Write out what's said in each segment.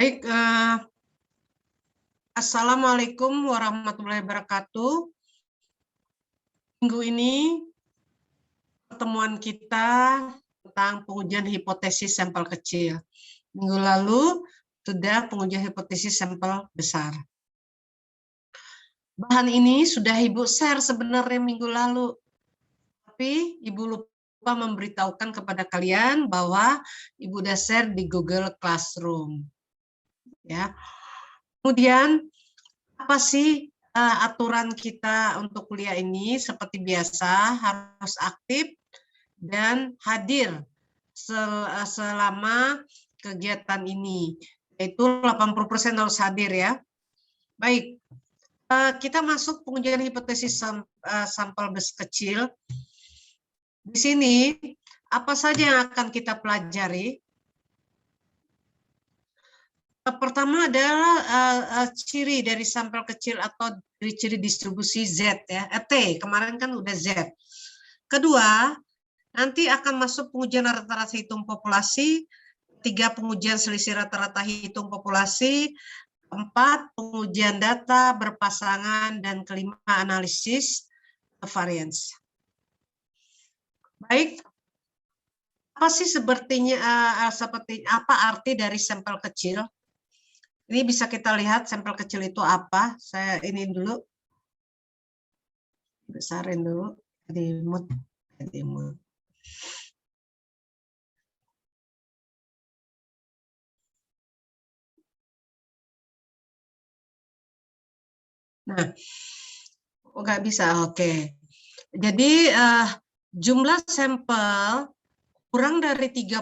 Baik, Assalamualaikum warahmatullahi wabarakatuh. Minggu ini pertemuan kita tentang pengujian hipotesis sampel kecil. Minggu lalu sudah pengujian hipotesis sampel besar. Bahan ini sudah Ibu share sebenarnya minggu lalu, tapi Ibu lupa memberitahukan kepada kalian bahwa Ibu sudah share di Google Classroom. Ya. Kemudian apa sih aturan kita untuk kuliah ini? Seperti biasa harus aktif dan hadir selama kegiatan ini, yaitu 80% harus hadir ya. Baik, kita masuk pengujian hipotesis sampel kecil. Di sini apa saja yang akan kita pelajari? Pertama adalah ciri dari sampel kecil atau ciri distribusi Z ya, T, kemarin kan udah Z. Kedua, nanti akan masuk pengujian rata-rata hitung populasi, 3 pengujian selisih rata-rata hitung populasi, 4 pengujian data berpasangan, dan kelima analisis variance. Baik, apa sih seperti apa arti dari sampel kecil? Ini bisa kita lihat sampel kecil itu apa. Saya ini dulu, besarin dulu, di mute. Nah, nggak bisa, oke. Jadi jumlah sampel kurang dari 30,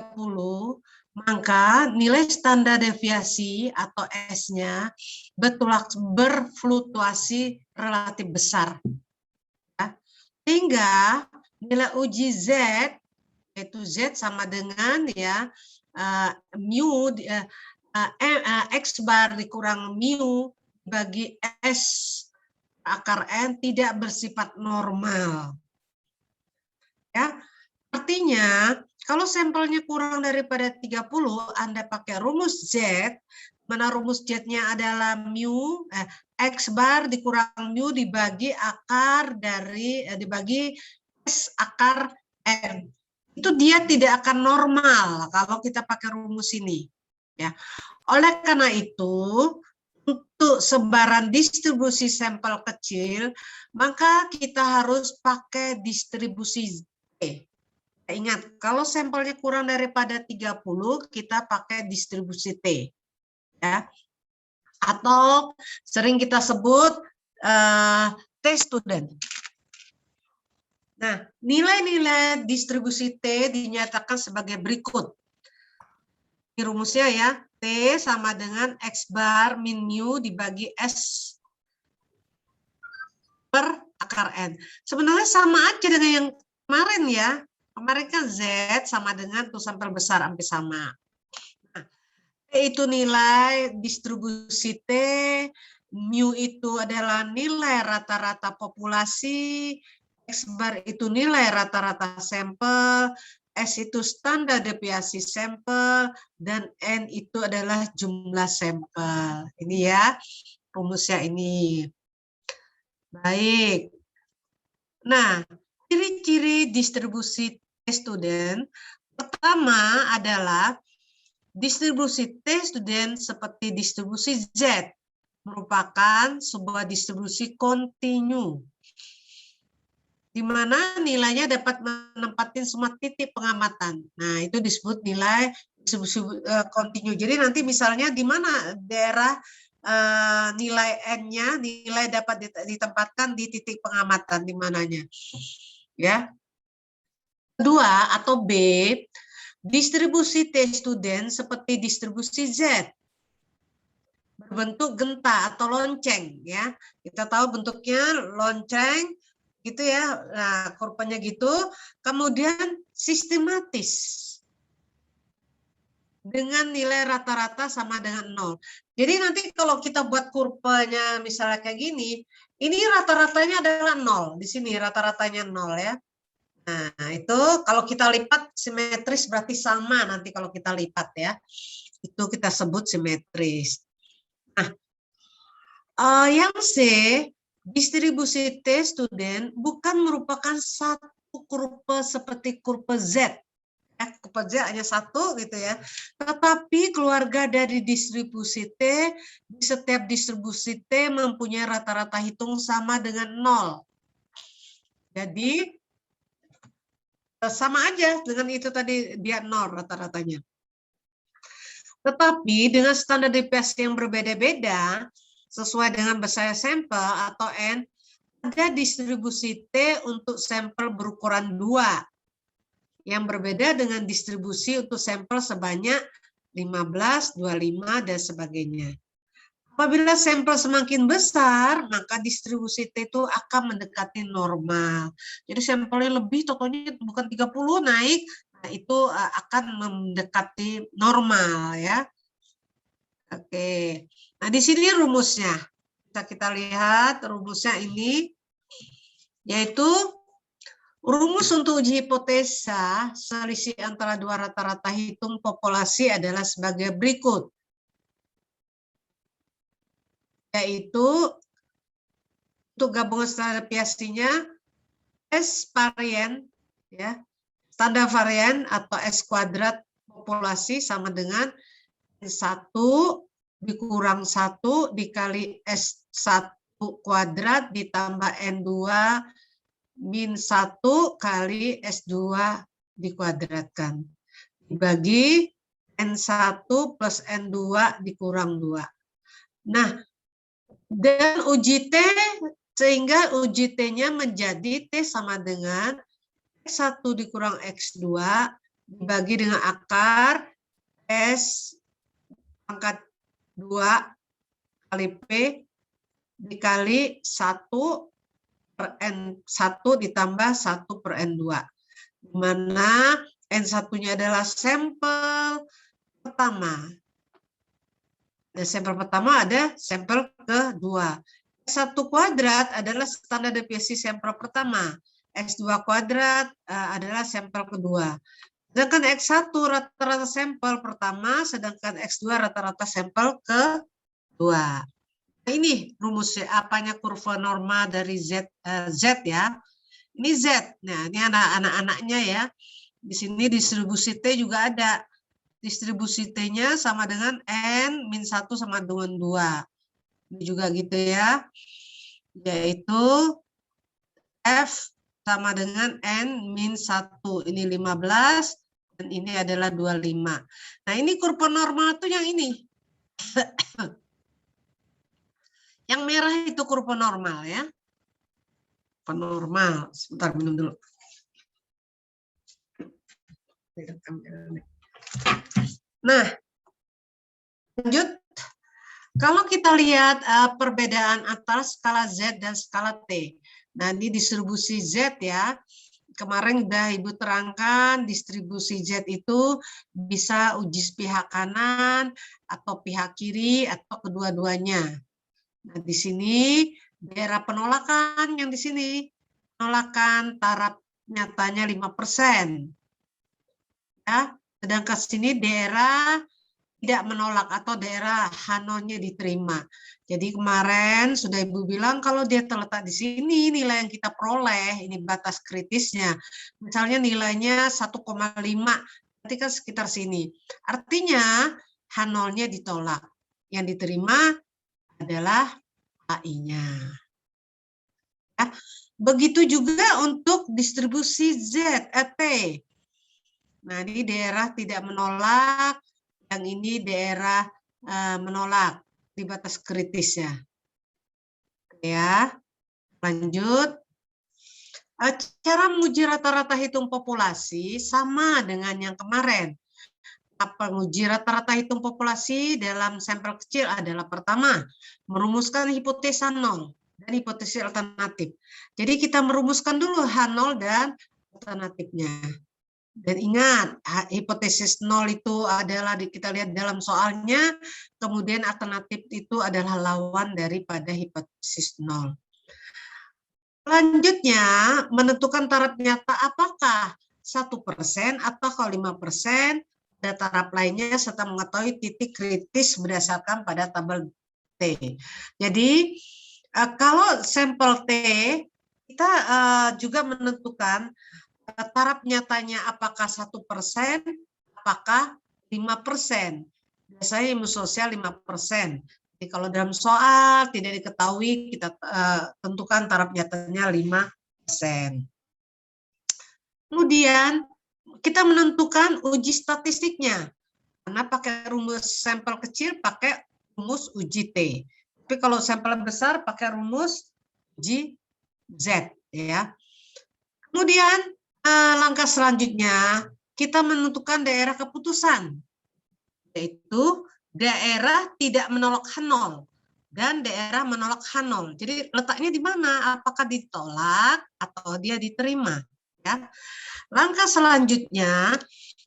maka nilai standar deviasi atau S-nya berfluktuasi relatif besar. Ya. Sehingga nilai uji Z, yaitu Z sama dengan ya mu X bar dikurang mu bagi S akar N tidak bersifat normal. Ya, artinya kalau sampelnya kurang daripada 30, Anda pakai rumus Z, mana rumus Z-nya adalah mu X bar dikurang mu dibagi akar dari dibagi S akar N. Itu dia tidak akan normal kalau kita pakai rumus ini. Ya. Oleh karena itu, untuk sebaran distribusi sampel kecil, maka kita harus pakai distribusi Z. Ingat, kalau sampelnya kurang daripada 30, kita pakai distribusi T. Ya. Atau sering kita sebut T student. Nah, nilai-nilai distribusi T dinyatakan sebagai berikut. Ini rumusnya ya, T sama dengan X bar min mu dibagi S per akar N. Sebenarnya sama aja dengan yang kemarin ya. Kemarin kan Z sama dengan tuh sampel besar hampir sama. Nah, T itu nilai distribusi T, mu itu adalah nilai rata-rata populasi, X bar itu nilai rata-rata sampel, S itu standar deviasi sampel, dan N itu adalah jumlah sampel. Ini ya rumusnya ini. Baik. Nah, ciri-ciri distribusi T student pertama adalah distribusi T student seperti distribusi Z merupakan sebuah distribusi kontinu di mana nilainya dapat menempati semua titik pengamatan. Nah, itu disebut nilai distribusi kontinu. Jadi nanti misalnya di mana daerah nilai N-nya, nilai dapat ditempatkan di titik pengamatan di mananya. Ya. Kedua atau B, distribusi T student seperti distribusi Z berbentuk genta atau lonceng ya. Kita tahu bentuknya lonceng gitu ya. Nah, kurvanya gitu, kemudian sistematis dengan nilai rata-rata sama dengan 0. Jadi nanti kalau kita buat kurvanya misalnya kayak gini, ini rata-ratanya adalah 0. Di sini rata-ratanya 0 ya. Nah, itu kalau kita lipat simetris berarti sama nanti kalau kita lipat ya. Itu kita sebut simetris. Nah, yang C, distribusi T student bukan merupakan satu kurva seperti kurva Z. Kurva Z hanya satu gitu ya. Tetapi keluarga dari distribusi T, di setiap distribusi T mempunyai rata-rata hitung sama dengan 0. Jadi sama aja dengan itu tadi, dia 0 rata-ratanya. Tetapi dengan standar deviasi yang berbeda-beda, sesuai dengan besar sampel atau N, ada distribusi T untuk sampel berukuran 2, yang berbeda dengan distribusi untuk sampel sebanyak 15, 25, dan sebagainya. Apabila sampel semakin besar, maka distribusi T itu akan mendekati normal. Jadi sampelnya lebih, totalnya bukan 30 naik, nah itu akan mendekati normal ya. Oke. Nah, di sini rumusnya. Bisa kita lihat rumusnya ini, yaitu rumus untuk uji hipotesa selisih antara dua rata-rata hitung populasi adalah sebagai berikut. Yaitu untuk gabungan standar deviasinya S varian ya, standar varian atau S kuadrat populasi sama dengan N1 dikurang 1 dikali S1 kuadrat ditambah N2 min 1 kali S2 dikuadratkan dibagi N1 plus N2 dikurang 2. Nah, dan uji T, sehingga uji T-nya menjadi T sama dengan X1 dikurang X2 dibagi dengan akar S pangkat 2 kali P dikali 1 per N1 ditambah 1 per N2. Di mana N1-nya adalah sampel pertama. Dan sampel pertama ada sampel kedua. S1 kuadrat adalah standar deviasi sampel pertama. X2 kuadrat adalah sampel kedua. Sedangkan X1 rata-rata sampel pertama, sedangkan X2 rata-rata sampel kedua. Nah, ini rumusnya, apanya kurva norma dari Z ya. Ini Z. Nah, ini anak-anaknya ya. Di sini distribusi T juga ada. Distribusi T-nya sama dengan N min 1 sama dengan 2. Ini juga gitu ya. Yaitu F sama dengan N min 1. Ini 15 dan ini adalah 25. Nah, ini kurva normal itu yang ini. Yang merah itu kurva normal ya. Kurva normal. Sebentar minum dulu. Nah, lanjut. Kalau kita lihat perbedaan antara skala Z dan skala T. Nah, ini distribusi Z ya. Kemarin sudah Ibu terangkan distribusi Z itu bisa uji pihak kanan atau pihak kiri atau kedua-duanya. Nah, di sini daerah penolakan yang di sini. Penolakan taraf nyatanya 5%. Ya, sedangkan sini daerah tidak menolak atau daerah H0-nya diterima. Jadi kemarin sudah Ibu bilang kalau dia terletak di sini, nilai yang kita peroleh, ini batas kritisnya. Misalnya nilainya 1,5, berarti kan sekitar sini. Artinya H0-nya ditolak. Yang diterima adalah AI-nya. Ya. Begitu juga untuk distribusi Z, T. Nah, ini daerah tidak menolak, yang ini daerah menolak di batas kritisnya. Ya, lanjut. Cara menguji rata-rata hitung populasi sama dengan yang kemarin. Penguji rata-rata hitung populasi dalam sampel kecil adalah pertama, merumuskan hipotesa 0 dan hipotesis alternatif. Jadi kita merumuskan dulu H0 dan alternatifnya. Dan ingat, hipotesis 0 itu adalah kita lihat dalam soalnya, kemudian alternatif itu adalah lawan daripada hipotesis 0. Selanjutnya, menentukan taraf nyata apakah 1% atau 5%, pada taraf lainnya serta mengetahui titik kritis berdasarkan pada tabel T. Jadi kalau sampel T kita juga menentukan taraf nyatanya apakah 1%, apakah 5%. Biasanya ilmu sosial 5%. Jadi kalau dalam soal tidak diketahui, kita tentukan taraf nyatanya 5%. Kemudian kita menentukan uji statistiknya. Karena pakai rumus sampel kecil, pakai rumus uji T. Tapi kalau sampel besar, pakai rumus uji Z. Ya. Kemudian langkah selanjutnya, kita menentukan daerah keputusan, yaitu daerah tidak menolak H0 dan daerah menolak H0. Jadi letaknya di mana? Apakah ditolak atau dia diterima? Ya. Langkah selanjutnya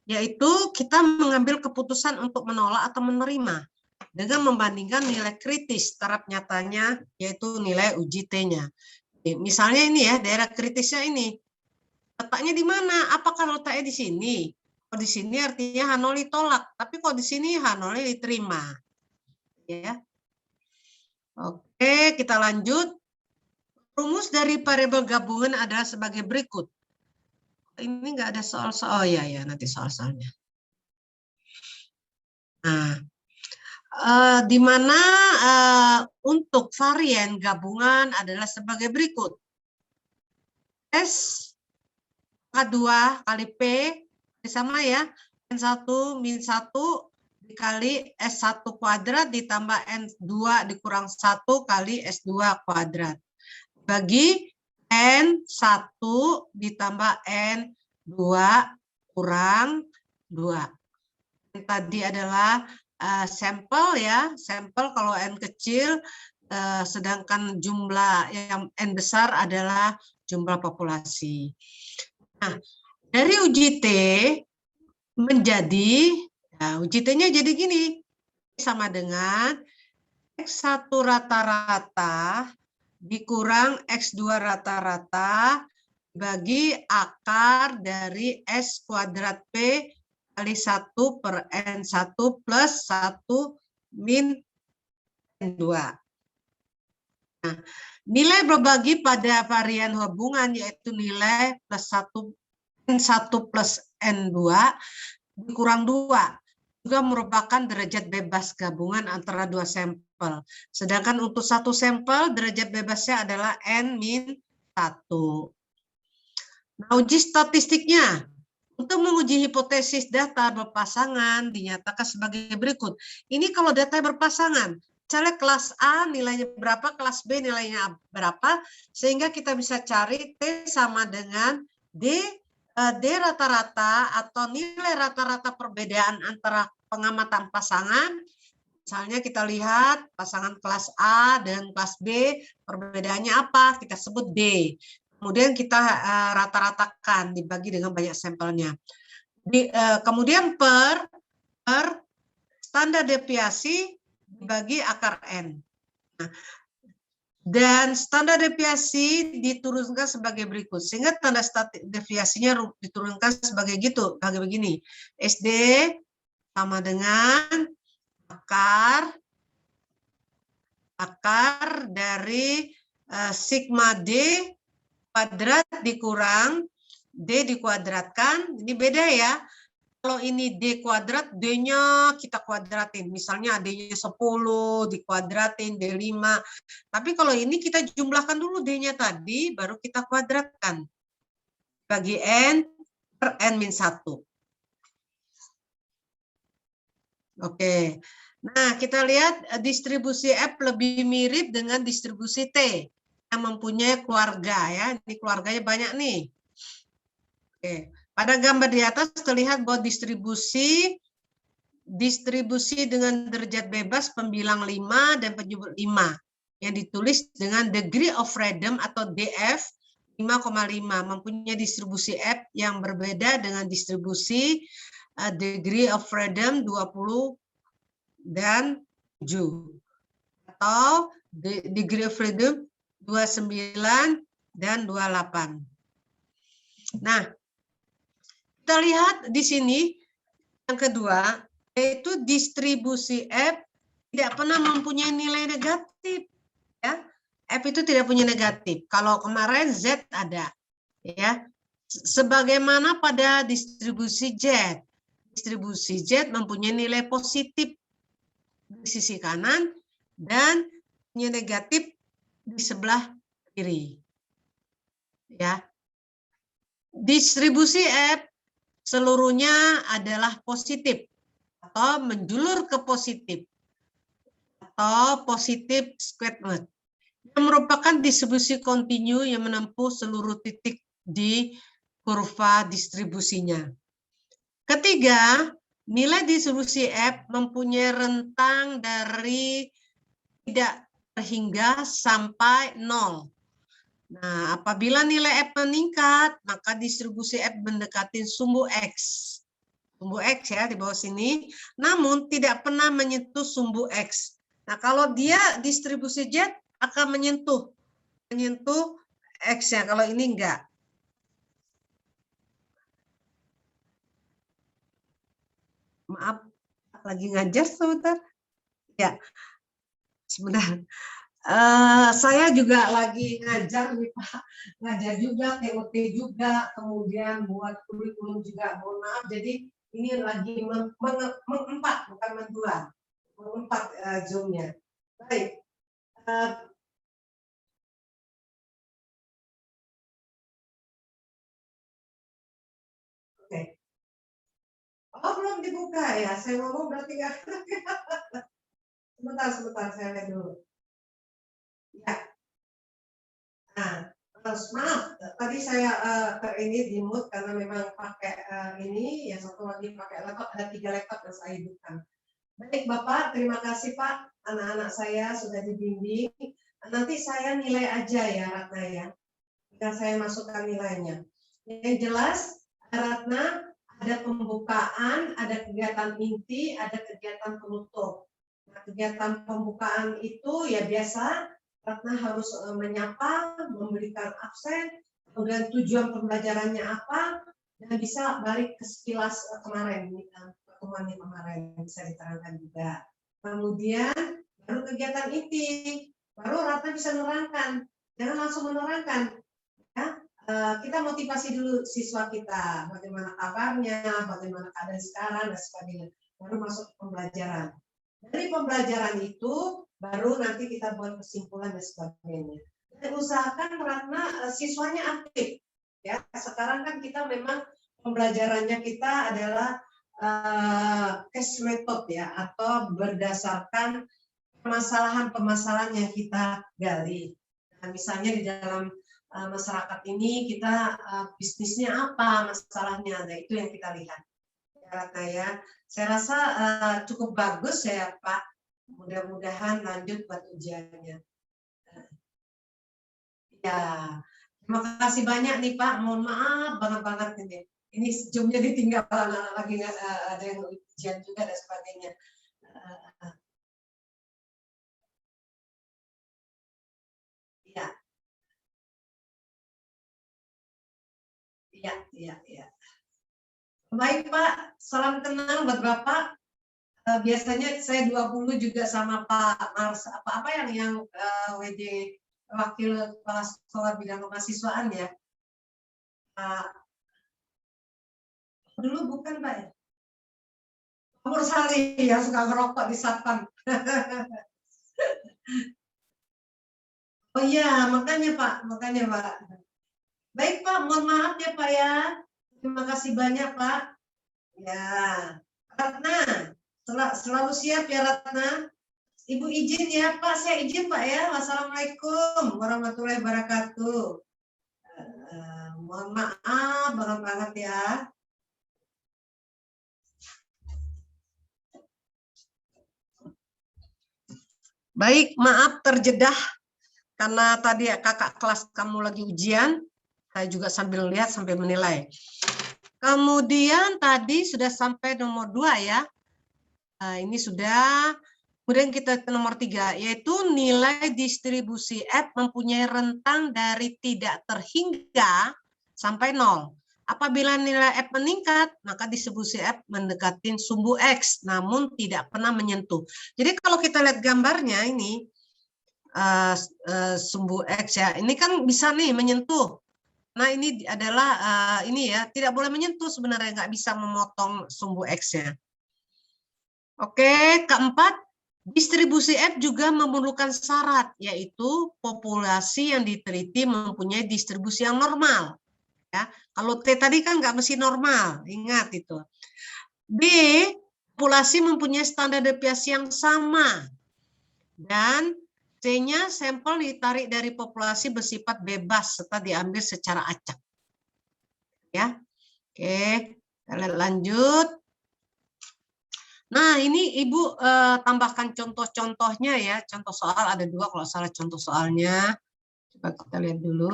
yaitu kita mengambil keputusan untuk menolak atau menerima dengan membandingkan nilai kritis taraf nyatanya, yaitu nilai uji T-nya. Misalnya ini ya, daerah kritisnya ini. Letaknya di mana? Apakah letaknya di sini? Kalau di sini artinya H0 ditolak, tapi kalau di sini H0 diterima. Ya. Oke, kita lanjut. Rumus dari variabel gabungan adalah sebagai berikut. Ini nggak ada soal-soal, oh ya, nanti soal-soalnya. Nah, di mana untuk varian gabungan adalah sebagai berikut. S K2 kali P sama ya, N1 min 1 dikali S1 kuadrat ditambah N2 dikurang 1 kali S2 kuadrat. Bagi N1 ditambah N2 kurang 2. Yang tadi adalah sampel ya, sampel kalau N kecil, sedangkan jumlah yang N besar adalah jumlah populasi. Nah, dari uji T menjadi, nah, uji T-nya jadi gini, sama dengan X1 rata-rata dikurang X2 rata-rata bagi akar dari S kuadrat P kali 1 per N1 plus 1 min N2. Nah, nilai berbagi pada varian hubungan yaitu nilai plus 1 N1 plus N2 dikurang 2 juga merupakan derajat bebas gabungan antara dua sampel. Sedangkan untuk satu sampel derajat bebasnya adalah N-1. Nah, uji statistiknya. Untuk menguji hipotesis data berpasangan dinyatakan sebagai berikut. Ini kalau data berpasangan, misalnya kelas A nilainya berapa, kelas B nilainya berapa, sehingga kita bisa cari T sama dengan D rata-rata atau nilai rata-rata perbedaan antara pengamatan pasangan. Misalnya kita lihat pasangan kelas A dan kelas B, perbedaannya apa? Kita sebut D. Kemudian kita rata-ratakan, dibagi dengan banyak sampelnya. Kemudian per standar deviasi dibagi akar N. Nah, dan standar deviasi diturunkan sebagai berikut. Sehingga tanda deviasinya diturunkan sebagai gitu, bagi begini. SD sama dengan akar dari sigma D kuadrat dikurang D dikuadratkan. Ini beda ya. Kalau ini D kuadrat, D-nya kita kuadratin. Misalnya D-nya 10 dikuadratin, D5. Tapi kalau ini kita jumlahkan dulu D-nya tadi, baru kita kuadratkan. Bagi N per N-1. Oke. Nah, kita lihat distribusi F lebih mirip dengan distribusi T yang mempunyai keluarga ya. Ini keluarganya banyak nih. Oke. Pada gambar di atas terlihat bahwa distribusi dengan derajat bebas pembilang 5 dan penyebut 5 yang ditulis dengan degree of freedom atau DF 5,5 mempunyai distribusi F yang berbeda dengan distribusi degree of freedom 20 dan 7 atau degree of freedom 29 dan 28. Nah, kita lihat di sini Yang kedua, yaitu distribusi F tidak pernah mempunyai nilai negatif. Ya. F itu tidak punya negatif. Kalau kemarin Z ada. Ya. Sebagaimana pada distribusi Z. Distribusi Z mempunyai nilai positif di sisi kanan dan punya negatif di sebelah kiri. Ya. Distribusi F seluruhnya adalah positif atau menjulur ke positif atau positif squared yang merupakan distribusi kontinu yang menempuh seluruh titik di kurva distribusinya. Ketiga, nilai distribusi F mempunyai rentang dari tidak hingga sampai 0. Nah, apabila nilai F meningkat, maka distribusi F mendekati sumbu X. Sumbu X ya di bawah sini, namun tidak pernah menyentuh sumbu X. Nah, kalau dia distribusi Z akan menyentuh X ya, kalau ini enggak. Maaf, lagi ngajar sebentar. Ya, sebentar. Saya juga lagi ngajar nih Pak, ngajar juga, TOT juga, kemudian buat kurikulum juga, mohon maaf, jadi ini lagi mengempat, bukan mendua, mengempat Zoom-nya. Baik. Oke. Oh, belum dibuka ya, saya ngomong berarti nggak. Sebentar, saya lihat dulu. Ya. Nah, maaf, tadi saya ini di mute karena memang pakai ini, yang satu lagi pakai laptop, ada 3 laptop yang saya hidupkan. Baik Bapak, terima kasih Pak, anak-anak saya sudah dibimbing. Nanti saya nilai aja ya Ratna ya, jika saya masukkan nilainya. Yang jelas, Ratna ada pembukaan, ada kegiatan inti, ada kegiatan penutup. Nah, kegiatan pembukaan itu ya biasa, Ratna harus menyapa, memberikan absen, kemudian tujuan pembelajarannya apa, dan bisa balik ke sekilas kemarin, pertemuan yang kemarin bisa diterangkan juga. Kemudian baru kegiatan inti, baru Ratna bisa menerangkan. Jangan langsung menerangkan, ya. Kita motivasi dulu siswa kita, bagaimana kabarnya, bagaimana keadaan sekarang, dan sebagainya. Baru masuk ke pembelajaran. Dari pembelajaran itu, baru nanti kita buat kesimpulan dan sebagainya. Dan usahakan Ratna siswanya aktif. Ya, sekarang kan kita memang pembelajarannya kita adalah case method ya, atau berdasarkan permasalahan-permasalahan yang kita gali. Nah, misalnya di dalam masyarakat ini kita bisnisnya apa masalahnya, nah itu yang kita lihat. Ya, saya rasa cukup bagus ya Pak. Mudah-mudahan lanjut buat ujiannya. Ya, terima kasih banyak nih Pak. Mohon maaf banget ini. Ini Zoom-nya ditinggal lagi ada yang ujian juga dan sebagainya. Ya. Iya. Baik Pak, salam kenal buat Bapak. Biasanya saya 20 juga sama Pak Mars. Apa yang WD Wakil Kepala Sekolah Bidang Kemahasiswaan ya. Dulu bukan Pak ya? Umur Sari yang suka ngerokok di Satpam. Oh iya, makanya Pak. Baik Pak, mohon maaf ya Pak ya. Terima kasih banyak Pak. Ya, Ratna, selalu siap ya Ratna. Ibu izin ya Pak, saya izin Pak ya. Wassalamualaikum warahmatullahi wabarakatuh. Mohon maaf banget ya. Baik, maaf terjedah karena tadi ya kakak kelas kamu lagi ujian. Saya juga sambil lihat sambil menilai. Kemudian tadi sudah sampai nomor 2 ya. Ini sudah. Kemudian kita ke nomor 3, yaitu nilai distribusi F mempunyai rentang dari tidak terhingga sampai 0. Apabila nilai F meningkat, maka distribusi F mendekati sumbu X, namun tidak pernah menyentuh. Jadi kalau kita lihat gambarnya ini, sumbu X ya, ini kan bisa nih menyentuh. Nah ini adalah ini ya, tidak boleh menyentuh sebenarnya, nggak bisa memotong sumbu X-nya. Oke, keempat, distribusi F juga memerlukan syarat, yaitu populasi yang diteliti mempunyai distribusi yang normal. Ya, kalau T tadi kan nggak mesti normal, ingat itu. B, populasi mempunyai standar deviasi yang sama. Dan C-nya sampel ditarik dari populasi bersifat bebas serta diambil secara acak. Ya, oke, kita lanjut. Nah, ini Ibu tambahkan contoh-contohnya ya. Contoh soal ada 2 kalau salah contoh soalnya. Coba kita lihat dulu.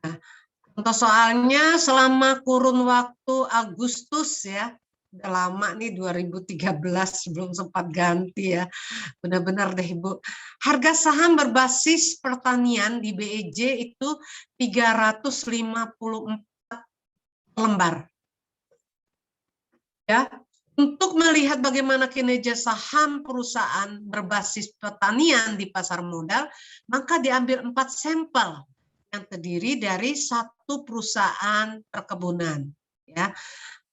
Nah, contoh soalnya selama kurun waktu Agustus ya. Udah lama nih 2013 belum sempat ganti ya. Benar-benar deh Ibu. Harga saham berbasis pertanian di BEJ itu 354 lembar. Ya, untuk melihat bagaimana kinerja saham perusahaan berbasis pertanian di pasar modal, maka diambil 4 sampel yang terdiri dari 1 perusahaan perkebunan, ya,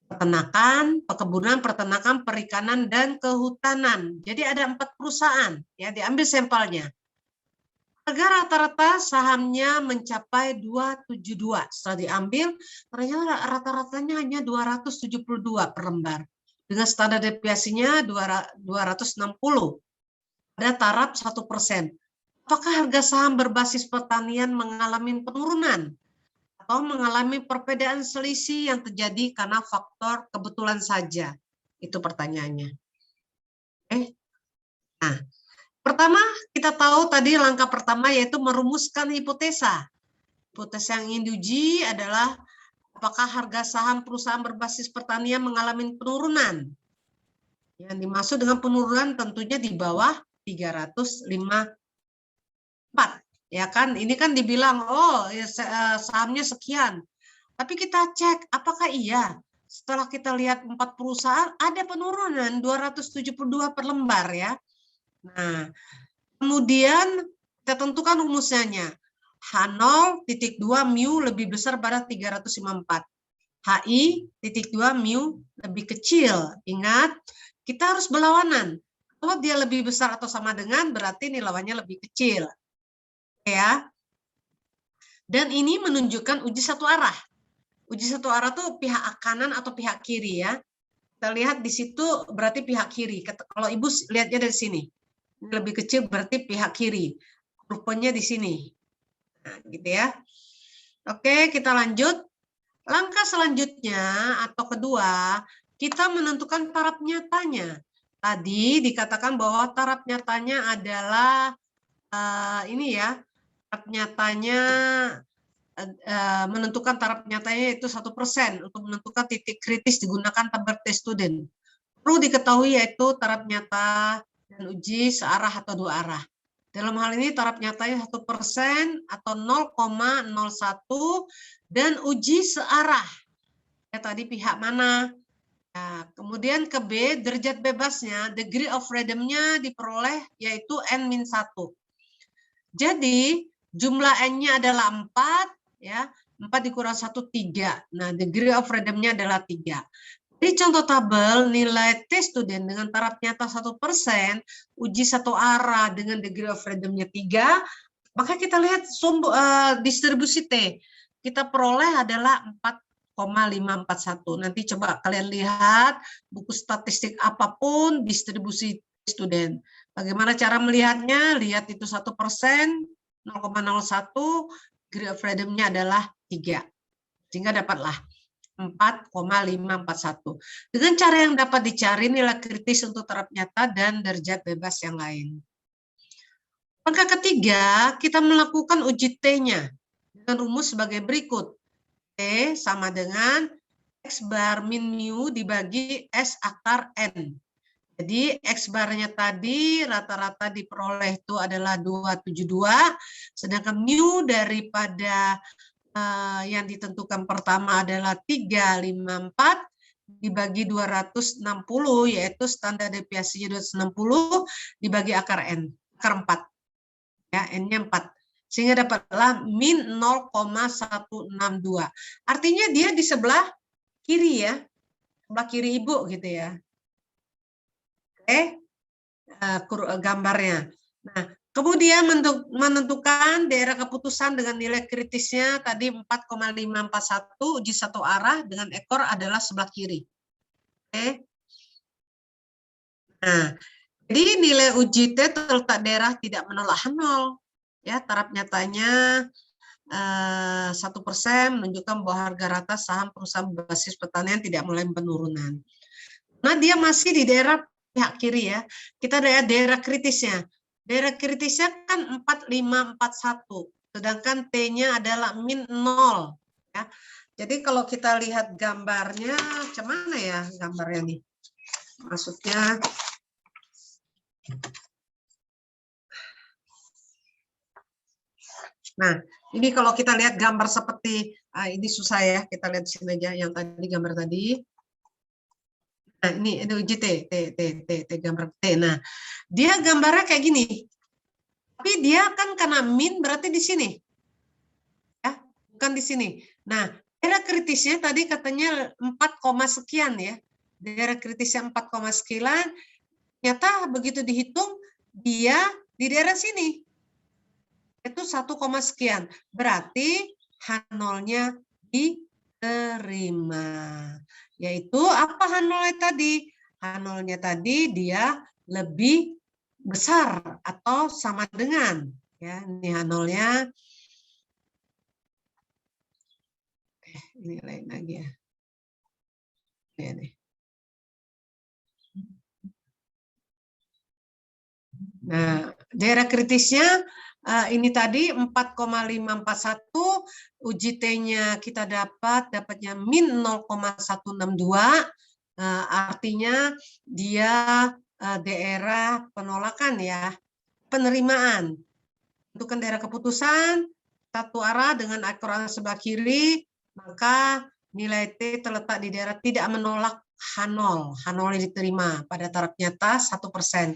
peternakan, perkebunan, peternakan, perikanan, dan kehutanan. Jadi ada 4 perusahaan, ya, diambil sampelnya. Harga rata-rata sahamnya mencapai 272. Setelah diambil, ternyata rata-ratanya hanya 272 per lembar. Dengan standar deviasinya 260. Ada taraf 1%. Apakah harga saham berbasis pertanian mengalami penurunan? Atau mengalami perbedaan selisih yang terjadi karena faktor kebetulan saja? Itu pertanyaannya. Nah, pertama, kita tahu tadi langkah pertama yaitu merumuskan hipotesa. Hipotesa yang ingin diuji adalah apakah harga saham perusahaan berbasis pertanian mengalami penurunan. Yang dimaksud dengan penurunan tentunya di bawah 354. Ya kan, ini kan dibilang, oh sahamnya sekian. Tapi kita cek, apakah iya? Setelah kita lihat 4 perusahaan, ada penurunan 272 per lembar ya. Nah, kemudian kita tentukan rumusnya. H0.2 mu lebih besar pada 354. HI.2 mu lebih kecil. Ingat, kita harus berlawanan. Kalau dia lebih besar atau sama dengan, berarti ini lawannya lebih kecil. Ya. Dan ini menunjukkan uji satu arah. Uji satu arah itu pihak kanan atau pihak kiri ya. Kita lihat di situ berarti pihak kiri. Kalau Ibu lihatnya dari sini. Lebih kecil berarti pihak kiri. Rupanya di sini. Nah, gitu ya. Oke, kita lanjut. Langkah selanjutnya atau kedua, kita menentukan taraf nyatanya. Tadi dikatakan bahwa taraf nyatanya adalah ini ya, taraf nyatanya menentukan taraf nyatanya itu 1% untuk menentukan titik kritis digunakan tabel test student. Perlu diketahui yaitu taraf nyata dan uji searah atau 2 arah. Dalam hal ini taraf nyatanya 1% atau 0,01 dan uji searah. Ya, tadi pihak mana? Nah, kemudian ke B, derajat bebasnya, degree of freedom-nya diperoleh yaitu N-1. Jadi, jumlah N-nya adalah 4, ya, 4 dikurang 1, 3. Nah, degree of freedom-nya adalah 3. Di contoh tabel, nilai T student dengan taraf nyata 1%, uji satu arah dengan degree of freedom-nya 3, maka kita lihat distribusi T. Kita peroleh adalah 4,541. Nanti coba kalian lihat buku statistik apapun distribusi student. Bagaimana cara melihatnya? Lihat itu 1%, 0,01, degree of freedom-nya adalah 3. Sehingga dapatlah 4,541. Dengan cara yang dapat dicari nilai kritis untuk taraf nyata dan derajat bebas yang lain. Langkah ketiga, kita melakukan uji T-nya dengan rumus sebagai berikut. T sama dengan X bar min mu dibagi S akar N. Jadi X barnya tadi rata-rata diperoleh itu adalah 272, sedangkan mu daripada yang ditentukan pertama adalah 354 dibagi 260, yaitu standar deviasinya 260 dibagi akar N, akar 4. Ya, N-nya 4. Sehingga dapatlah min 0,162. Artinya dia di sebelah kiri ya, sebelah kiri ibu gitu ya. Oke, gambarnya. Nah, kemudian menentukan daerah keputusan dengan nilai kritisnya tadi 4,541 uji satu arah dengan ekor adalah sebelah kiri. Oke. Nah, jadi nilai uji T terletak daerah tidak menolak nol. Ya, taraf nyatanya 1% menunjukkan bahwa harga rata saham perusahaan berbasis pertanian tidak mulai penurunan. Nah, dia masih di daerah pihak kiri ya. Kita lihat daerah kritisnya. Daerah kritisnya kan 4541, sedangkan T-nya adalah min 0. Ya. Jadi kalau kita lihat gambarnya, macam mana ya gambarnya nih? Maksudnya, nah ini kalau kita lihat gambar seperti, ini susah ya, kita lihat di sini aja yang tadi gambar tadi. Nah ini uji T gambar T. Nah dia gambarnya kayak gini. Tapi dia kan karena min berarti di sini. Ya, bukan di sini. Nah, daerah kritisnya tadi katanya 4, sekian ya. Daerah kritisnya 4, sekian. Ternyata begitu dihitung dia di daerah sini. Itu 1, sekian. Berarti H0-nya diterima. Yaitu apa H0-nya tadi? H0-nya tadi dia lebih besar atau sama dengan ya, ini H0-nya. Ini lain lagi ya. Ini nih. Nah, daerah kritisnya ini tadi 4,541, uji T-nya kita dapatnya min 0,162, artinya dia daerah penolakan ya, penerimaan. Tentukan daerah keputusan, satu arah dengan ekor sebelah kiri, maka nilai T terletak di daerah tidak menolak H0. H0 diterima pada taraf nyata 1%.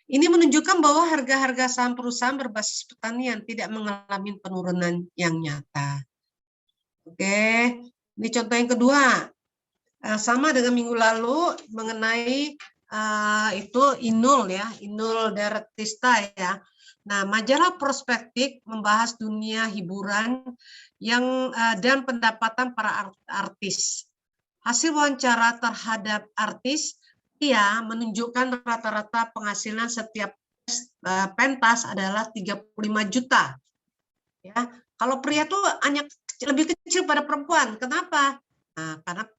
Ini menunjukkan bahwa harga-harga saham perusahaan berbasis pertanian tidak mengalami penurunan yang nyata. Oke, ini contoh yang kedua. Sama dengan minggu lalu mengenai itu Inul ya, Inul Daratista ya. Nah, majalah Prospektif membahas dunia hiburan yang dan pendapatan para artis. Hasil wawancara terhadap artis, ia menunjukkan rata-rata penghasilan setiap pentas adalah 35 juta. Ya, kalau pria tuh hanya lebih kecil pada perempuan. Kenapa? Nah, karena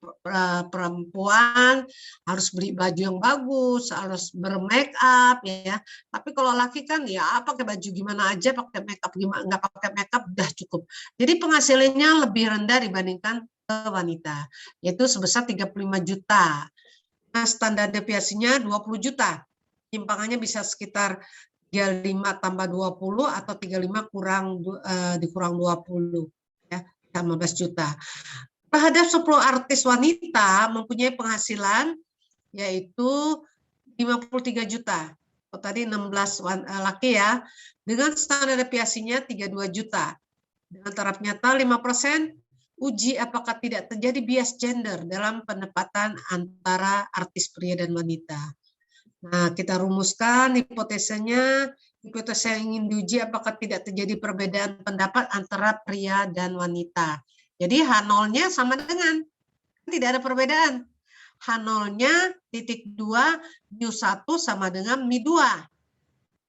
perempuan harus beli baju yang bagus, harus bermake up ya. Tapi kalau laki kan ya pakai baju gimana aja, pakai make up gimana, nggak pakai make up udah cukup. Jadi penghasilannya lebih rendah dibandingkan wanita, yaitu sebesar 35 juta. Nah, standar deviasinya 20 juta. Timpangannya bisa sekitar 35 tambah 20 atau 35 dikurang 20 ya, 15 juta. Terhadap 10 artis wanita mempunyai penghasilan yaitu 53 juta. Oh, tadi 16 laki ya. Dengan standar deviasinya 32 juta. Dengan taraf nyata 5%, uji apakah tidak terjadi bias gender dalam pendapatan antara artis pria dan wanita. Nah, kita rumuskan hipotesanya. Hipotesa yang ingin diuji apakah tidak terjadi perbedaan pendapat antara pria dan wanita. Jadi H0-nya sama dengan, tidak ada perbedaan. H0-nya titik 2, mu1 sama dengan mu2.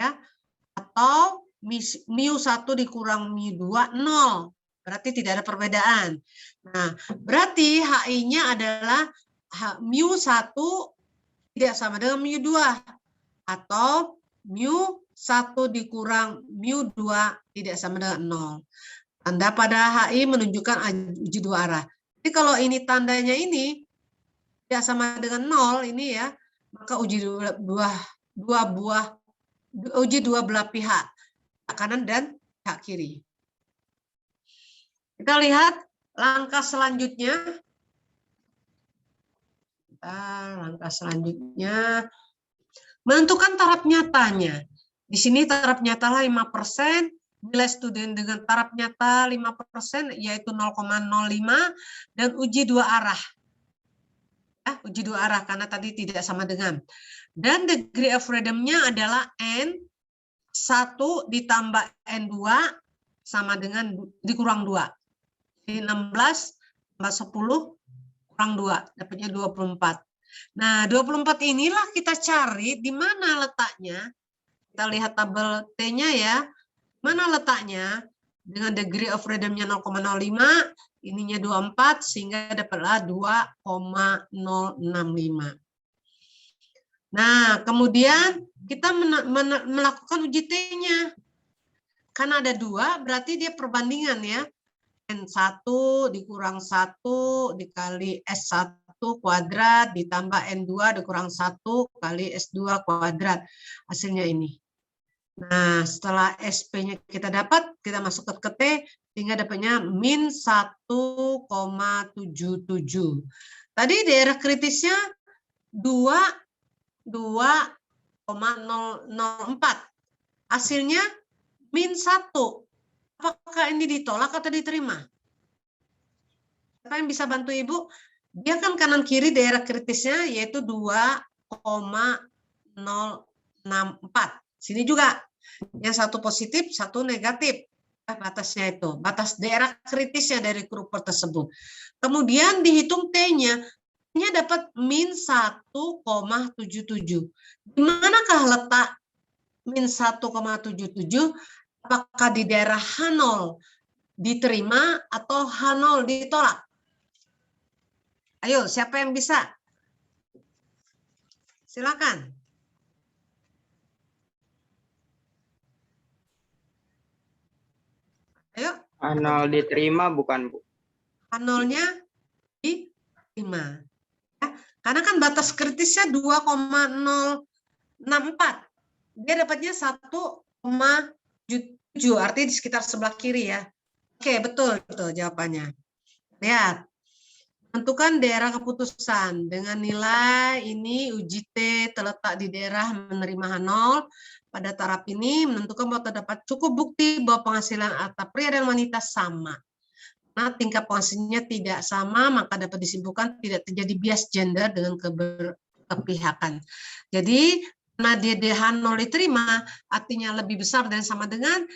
Ya. Atau mu1 dikurang mu2, 0. Berarti tidak ada perbedaan. Nah, berarti HI-nya adalah mu1 tidak sama dengan mu2. Atau mu1 dikurang mu2 tidak sama dengan 0. Tanda pada HI menunjukkan uji dua arah. Jadi kalau ini tandanya ini tidak sama dengan 0 ini ya, maka uji dua belah pihak, kanan dan pihak kiri. Kita lihat langkah selanjutnya. Langkah selanjutnya menentukan taraf nyatanya. Di sini taraf nyata 5%, nilai studi dengan taraf nyata 5% yaitu 0,05 dan uji dua arah. Uji dua arah karena tadi tidak sama dengan. Dan degree of freedom-nya adalah N1 ditambah N2 sama dengan dikurang 2. Jadi 16 tambah 10 kurang 2, dapatnya 24. Nah, 24 inilah kita cari di mana letaknya. Kita lihat tabel T-nya ya. Mana letaknya? Dengan degree of freedom-nya 0,05, ininya 24, sehingga dapatlah 2,065. Nah, kemudian kita melakukan uji T-nya. Karena ada 2, berarti dia perbandingan ya. N1 dikurang 1 dikali S1 kuadrat ditambah N2 dikurang 1 kali S2 kuadrat. Hasilnya ini. Nah, setelah SP-nya kita dapat, kita masuk ke T, sehingga dapatnya min 1,77. Tadi daerah kritisnya 2,004. Hasilnya min 1. Apakah ini ditolak atau diterima? Siapa yang bisa bantu Ibu? Dia kan kanan kiri daerah kritisnya yaitu 2,064. Sini juga. Yang satu positif, satu negatif. Batasnya itu. Batas daerah kritisnya dari kurva tersebut. Kemudian dihitung T-nya. T-nya dapat min 1,77. Di manakah letak min 1,77? Apakah di daerah H0 diterima atau H0 ditolak? Ayo, siapa yang bisa? Silakan. Ayo. H0 diterima bukan, Bu? H0-nya diterima. Ya, karena kan batas kritisnya 2,064. Dia dapatnya 1,7, artinya di sekitar sebelah kiri ya. Oke, betul jawabannya. Lihat. Tentukan daerah keputusan dengan nilai ini uji T terletak di daerah menerima H0. Pada taraf ini menentukan bahwa terdapat cukup bukti bahwa penghasilan antara pria dan wanita sama. Nah, tingkat penghasilannya tidak sama, maka dapat disimpulkan tidak terjadi bias gender dengan keberpihakan. Jadi, karena DH0 diterima, artinya lebih besar dan sama dengan,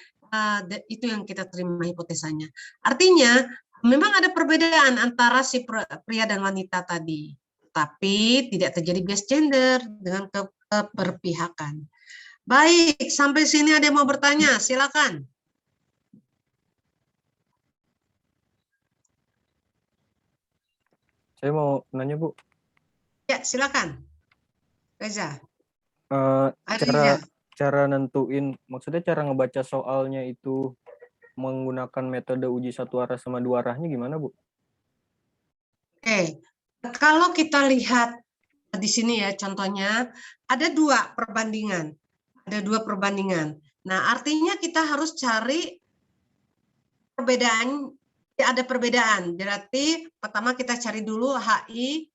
itu yang kita terima hipotesanya. Artinya, memang ada perbedaan antara si pria dan wanita tadi, tapi tidak terjadi bias gender dengan keberpihakan. Baik, sampai sini ada yang mau bertanya, silakan. Saya mau nanya, Bu. Ya, silakan. Reza. Cara nentuin, maksudnya cara ngebaca soalnya itu menggunakan metode uji satu arah sama dua arahnya gimana, Bu? Oke, kalau kita lihat di sini ya contohnya ada dua perbandingan. Nah, artinya kita harus cari perbedaan, ada perbedaan. Berarti pertama kita cari dulu HI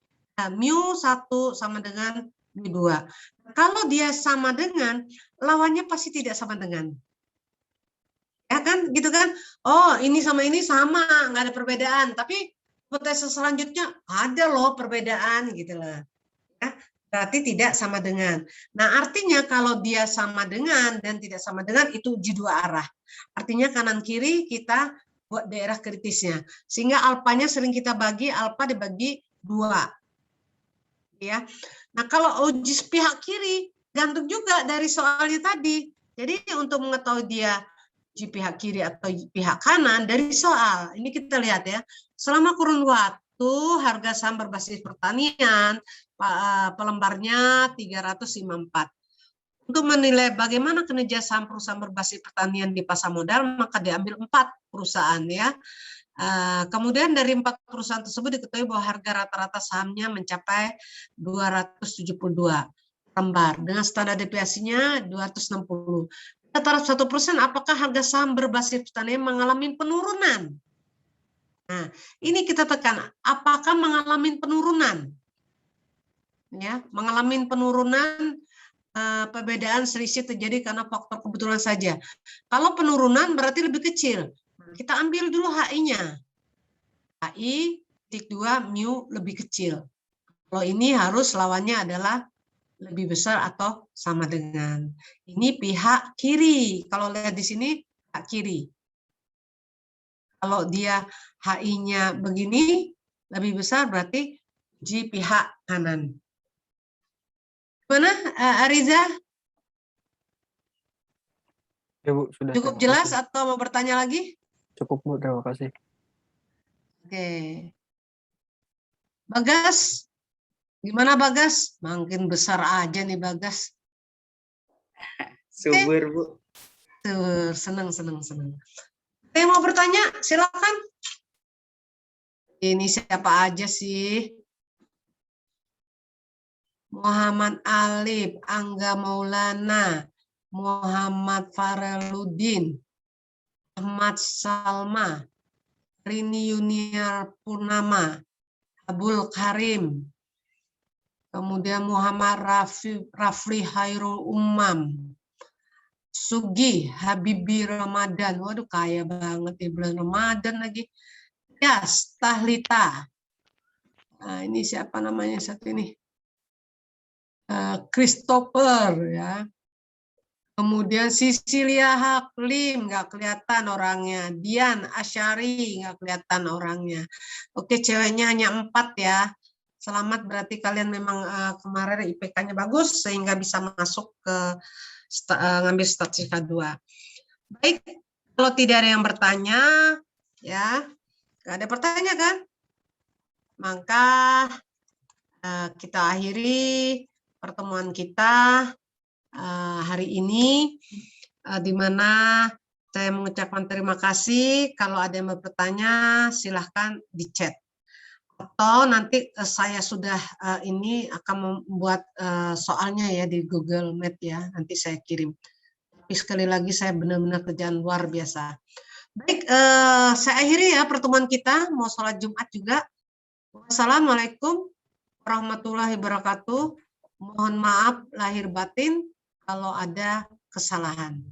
mu 1 sama dengan mu 2. Kalau dia sama dengan, lawannya pasti tidak sama dengan. Ya kan, gitu kan? Oh, ini sama, nggak ada perbedaan. Tapi hipotesis selanjutnya ada loh perbedaan gitu loh. Ya, berarti tidak sama dengan. Nah, artinya kalau dia sama dengan dan tidak sama dengan itu uji dua arah. Artinya kanan kiri kita buat daerah kritisnya. Sehingga alfanya sering kita bagi, alfa dibagi 2. Ya. Nah, kalau uji pihak kiri gantung juga dari soalnya tadi. Jadi untuk mengetahui dia uji pihak kiri atau pihak kanan dari soal. Ini kita lihat ya. Selama kurun waktu harga saham berbasis pertanian pelembarnya 354. Untuk menilai bagaimana kinerja saham perusahaan berbasis pertanian di pasar modal, maka diambil 4 perusahaan ya. Kemudian dari 4 perusahaan tersebut diketahui bahwa harga rata-rata sahamnya mencapai 272 lembar dengan standar deviasinya 260. Taraf 1%, apakah harga saham berbasis pertanian mengalami penurunan? Nah, ini kita tekan, apakah mengalami penurunan? Ya, mengalami penurunan, perbedaan selisih terjadi karena faktor kebetulan saja. Kalau penurunan berarti lebih kecil. Kita ambil dulu HI-nya. HI titik 2 mu lebih kecil. Kalau ini harus lawannya adalah lebih besar atau sama dengan. Ini pihak kiri. Kalau lihat di sini, pihak kiri. Kalau dia HI-nya begini, lebih besar berarti uji pihak kanan. Gimana, Ariza? Ya Bu, sudah. Cukup terima jelas kasih. atau mau bertanya lagi? Cukup Bu, terima kasih. Oke. Bagas, gimana Bagas? Makin besar aja nih Bagas. Subur, Bu. Tuh, senang. Ada yang mau bertanya? Silakan. Ini siapa aja sih? Muhammad Alif, Angga Maulana, Muhammad Fareludin, Ahmad Salma, Rini Yuniar Purnama, Abdul Karim, kemudian Muhammad Rafli Hairul Umam, Sugi Habibi Ramadan, waduh kaya banget di bulan Ramadan lagi. Yas Tahlita, nah, ini siapa namanya satu ini? Christopher ya. Kemudian Sisilia Haklim, nggak kelihatan orangnya. Dian Asyari, nggak kelihatan orangnya. Oke, ceweknya hanya 4 ya. Selamat, berarti kalian memang kemarin IPK-nya bagus sehingga bisa masuk ke ngambil statistika 2. Baik, kalau tidak ada yang bertanya, ya, nggak ada pertanyaan kan? Maka kita akhiri pertemuan kita hari ini, di mana saya mengucapkan terima kasih. Kalau ada yang bertanya, silahkan di chat. Atau nanti saya sudah ini akan membuat soalnya ya di Google Meet ya, nanti saya kirim. Tapi sekali lagi saya benar-benar kerjaan luar biasa. Baik, saya akhiri ya pertemuan kita, mau sholat Jumat juga. Wassalamualaikum warahmatullahi wabarakatuh. Mohon maaf lahir batin kalau ada kesalahan.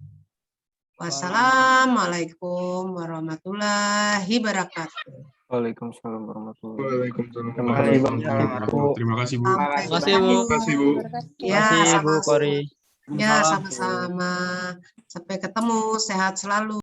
Wassalamualaikum warahmatullahi wabarakatuh. Waalaikumsalam warahmatullahi Waalaikumsalam. Terima kasih banyak, Bu. Terima kasih, Bu. Sampai Terima kasih, Bu. ketemu. Terima kasih, Bu. Ya, Bu sama-sama. Kori. Ya, sama-sama. Sampai ketemu. Sehat selalu.